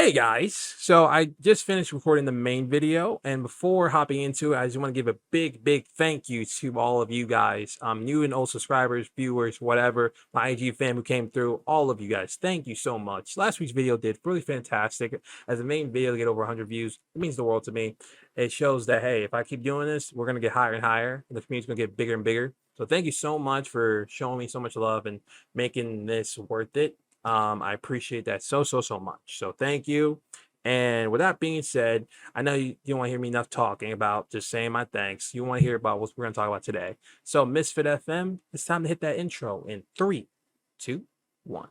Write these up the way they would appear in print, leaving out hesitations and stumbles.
Hey guys, so I just finished recording the main video, and before hopping into it, I just want to give a big thank you to all of you guys, new and old subscribers, viewers, whatever, my IG fam who came through, all of you guys. Thank you so much. Last week's video did really fantastic. As a main video to get over 100 views, it means the world to me. It shows that hey, if I keep doing this, we're gonna get higher and higher, and the community's gonna get bigger and bigger. So thank you so much for showing me so much love and making this worth it. I appreciate that so much. So thank you. And with that being said, I know you don't want to hear me enough talking about just saying my thanks. You want to hear about what we're going to talk about today. So Misfit FM, it's time to hit that intro in 3, 2, 1.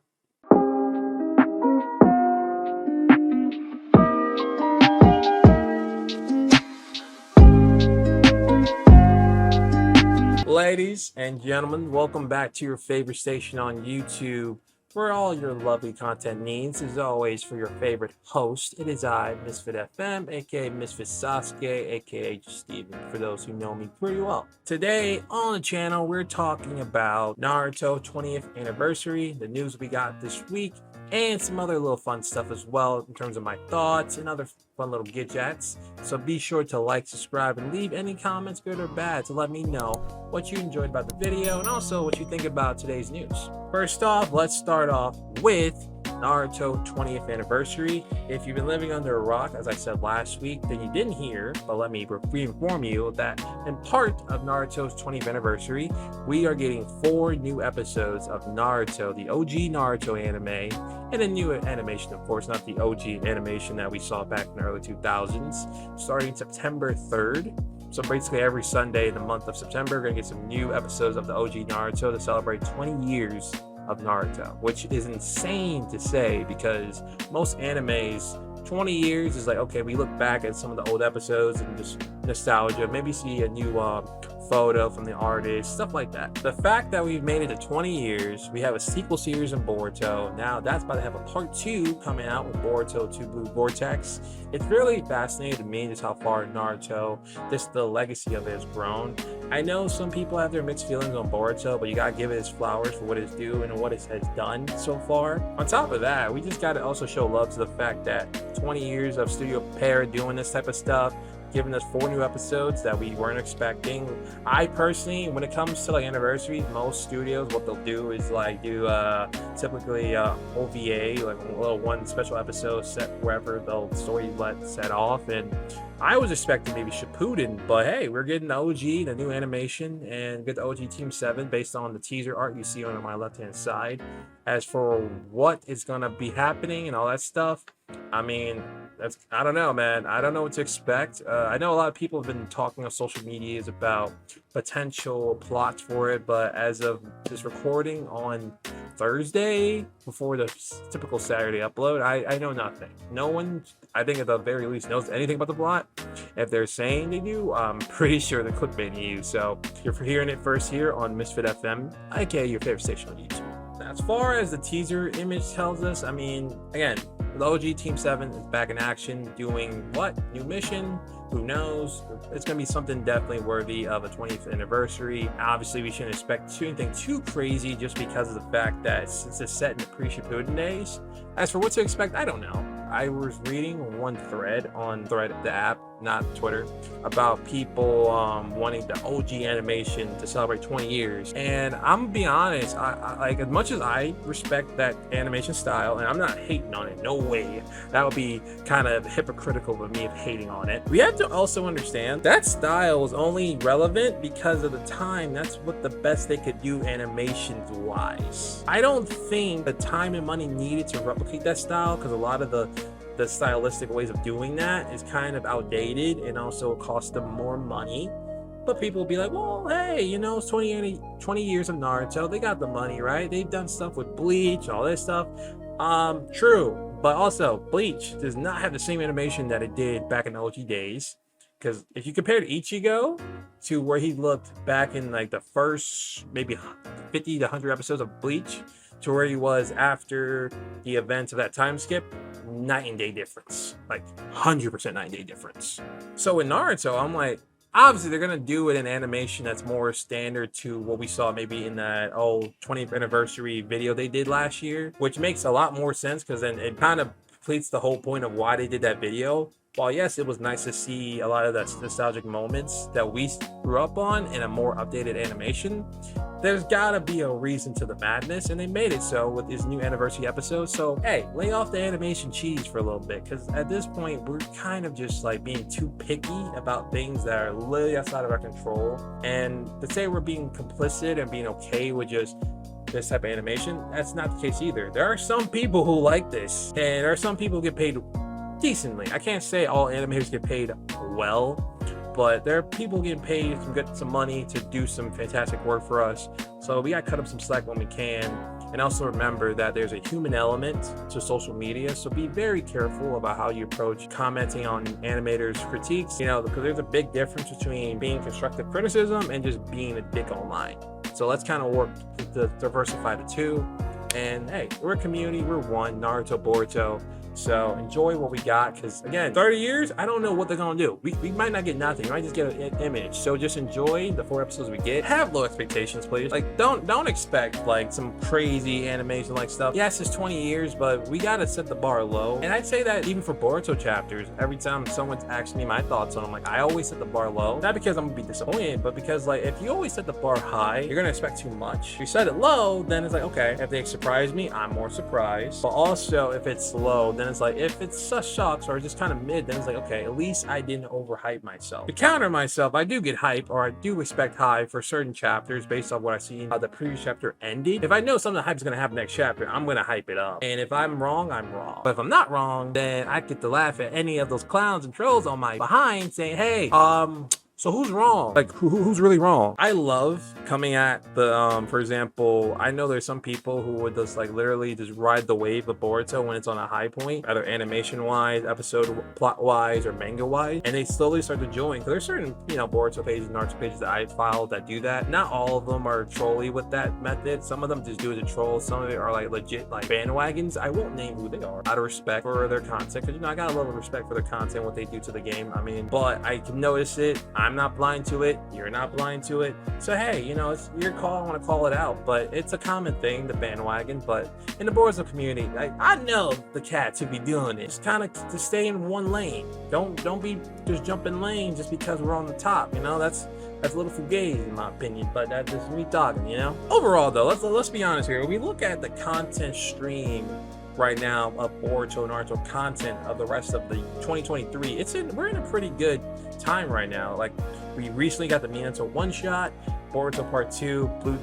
Ladies and gentlemen, welcome back to your favorite station on YouTube for all your lovely content needs. As always, for your favorite host, it is I, Misfit FM, aka Misfit Sasuke, aka Steven, for those who know me pretty well. Today on the channel, we're talking about Naruto 20th anniversary, the news we got this week, and some other little fun stuff as well in terms of my thoughts and other fun little gadgets. So be sure to like, subscribe, and leave any comments, good or bad, to let me know what you enjoyed about the video and also what you think about today's news. First off, let's start off with Naruto 20th anniversary. If you've been living under a rock, as I said last week, then you didn't hear, but let me re-inform you that in part of Naruto's 20th anniversary, we are getting 4 new episodes of Naruto, the OG Naruto anime, and a new animation, of course, not the OG animation that we saw back in the early 2000s, starting September 3rd. So basically every Sunday in the month of September, we're going to get some new episodes of the OG Naruto to celebrate 20 years of Naruto, which is insane to say because most animes, 20 years is like, okay, we look back at some of the old episodes and just nostalgia, maybe see a new photo from the artist, stuff like that. The fact that we've made it to 20 years, we have a sequel series in Boruto. Now that's about to have a part 2 coming out with Boruto 2 Blue Vortex. It's really fascinating to me just how far Naruto, just the legacy of it has grown. I know some people have their mixed feelings on Boruto, but you gotta give it its flowers for what it's due and what it has done so far. On top of that, we just gotta also show love to the fact that 20 years of Studio Pair doing this type of stuff, giving us 4 new episodes that we weren't expecting. I personally, when it comes to like anniversaries, most studios, what they'll do is like do typically OVA, like a little one special episode set wherever the story let set off. And I was expecting maybe Shippuden, but hey, we're getting the OG, the new animation, and get the OG Team 7 based on the teaser art you see on my left-hand side. As for what is gonna be happening and all that stuff, I mean, I don't know, man. I don't know what to expect. I know a lot of people have been talking on social medias about potential plots for it, but as of this recording on Thursday, before the typical Saturday upload, I know nothing. No one, I think at the very least, knows anything about the plot. If they're saying they do, I'm pretty sure they're clickbaiting you. So you're hearing it first here on Misfit FM, aka your favorite station on YouTube. As far as the teaser image tells us, I mean, again, the OG Team 7 is back in action doing what? New mission? Who knows? It's going to be something definitely worthy of a 20th anniversary. Obviously, we shouldn't expect anything too crazy just because of the fact that since it's set in the pre-Shippuden days. As for what to expect, I don't know. I was reading one thread on the app, not Twitter, about people wanting the OG animation to celebrate 20 years. And I'm gonna be honest, I like, as much as I respect that animation style, and I'm not hating on it, no way. That would be kind of hypocritical of me of hating on it. We have to also understand that style is only relevant because of the time. That's what the best they could do animations wise. I don't think the time and money needed to replicate that style, because a lot of the stylistic ways of doing that is kind of outdated and also cost them more money. But people will be like, well, hey, you know, it's 20 years of Naruto. They got the money, right? They've done stuff with Bleach, all this stuff. True. But also, Bleach does not have the same animation that it did back in the OG days. Because if you compared Ichigo to where he looked back in like the first maybe 50 to 100 episodes of Bleach to where he was after the events of that time skip, night and day difference, like 100% night and day difference. So in Naruto, I'm like, obviously they're gonna do it in animation that's more standard to what we saw maybe in that 20th anniversary video they did last year, which makes a lot more sense because then it kind of completes the whole point of why they did that video. While yes, it was nice to see a lot of the nostalgic moments that we grew up on in a more updated animation, there's gotta be a reason to the madness, and they made it so with this new anniversary episode. So hey, lay off the animation cheese for a little bit, because at this point we're kind of just like being too picky about things that are literally outside of our control. And to say we're being complicit and being okay with just this type of animation, that's not the case either. There are some people who like this, and there are some people who get paid decently. I can't say all animators get paid well, but there are people getting paid to get some money to do some fantastic work for us. So we gotta cut up some slack when we can. And also remember that there's a human element to social media, so be very careful about how you approach commenting on animators' critiques, because there's a big difference between being constructive criticism and just being a dick online. So let's kind of work to diversify the two. And hey, we're a community, we're one, Naruto, Boruto. So enjoy what we got, because again, 30 years, I don't know what they're gonna do. We might not get nothing. We might just get an image. So just enjoy the 4 episodes we get. Have low expectations, please. Like don't expect like some crazy animation like stuff. Yes, it's 20 years, but we gotta set the bar low. And I'd say that even for Boruto chapters, every time someone's asking me my thoughts on them, like I always set the bar low. Not because I'm gonna be disappointed, but because like if you always set the bar high, you're gonna expect too much. If you set it low, then it's like, okay, if they surprise me, I'm more surprised. But also if it's low, then it's like, if it's such shocks or just kind of mid, then it's like, okay, at least I didn't overhype myself. To counter myself, I do get hype, or I do expect high for certain chapters based on what I see how the previous chapter ended. If I know something hype is gonna happen next chapter, I'm gonna hype it up. And if I'm wrong, I'm wrong. But if I'm not wrong, then I get to laugh at any of those clowns and trolls on my behind saying, hey, so who's wrong? Like who's really wrong? I love coming at the for example, I know there's some people who would just like literally just ride the wave of Boruto when it's on a high point, either animation wise, episode plot wise, or manga wise, and they slowly start to join. Because there's certain Boruto pages, Naruto pages that I follow that do that. Not all of them are trolly with that method. Some of them just do it to troll. Some of it are like legit like bandwagons. I won't name who they are out of respect for their content, because I got a lot of respect for their content, what they do to the game. I mean, but I can notice it. I'm not blind to it, you're not blind to it, so hey, it's your call. I want to call it out, but it's a common thing, the bandwagon. But in the Boruto community, I know the cats who be doing it, just kind of to stay in one lane. Don't be just jumping lanes just because we're on the top. That's a little fugazi in my opinion, but that's just me talking. Overall though, let's be honest here. When we look at the content stream right now of Boruto and Naruto content of the rest of the 2023, we're in a pretty good time right now. Like, we recently got the Minato one-shot. Boruto Part 2, Blue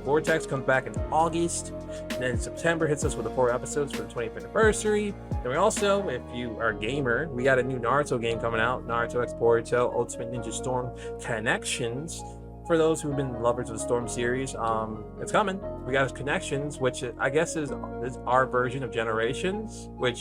Vortex comes back in August. And then September hits us with the 4 episodes for the 20th anniversary. Then we also, if you are a gamer, we got a new Naruto game coming out, Naruto X Boruto Ultimate Ninja Storm Connections. For those who've been lovers of the Storm series, it's coming. We got Connections, which I guess is our version of Generations, which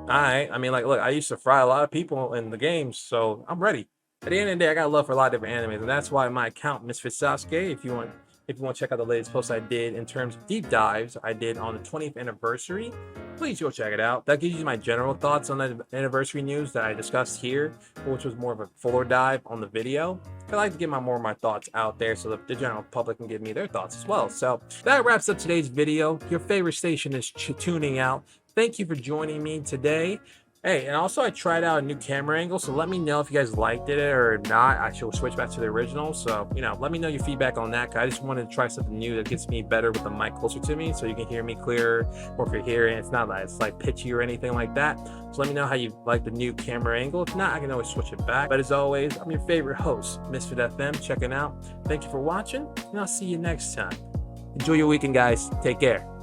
I mean, like, look, I used to fry a lot of people in the games, so I'm ready. At the end of the day, I got love for a lot of different animes, and that's why my account, Misfit Sasuke, if you want to check out the latest post I did in terms of deep dives I did on the 20th anniversary, please go check it out. That gives you my general thoughts on the anniversary news that I discussed here, which was more of a fuller dive on the video. I like to get more of my thoughts out there so that the general public can give me their thoughts as well. So that wraps up today's video. Your favorite station is tuning out. Thank you for joining me today. Hey, and also I tried out a new camera angle, so let me know if you guys liked it or not. I should switch back to the original, so let me know your feedback on that. I just wanted to try something new that gets me better with the mic closer to me, so you can hear me clearer. Or if you're hearing it's not like it's like pitchy or anything like that. So let me know how you like the new camera angle. If not, I can always switch it back. But as always, I'm your favorite host, Misfit FM, checking out. Thank you for watching, and I'll see you next time. Enjoy your weekend, guys. Take care.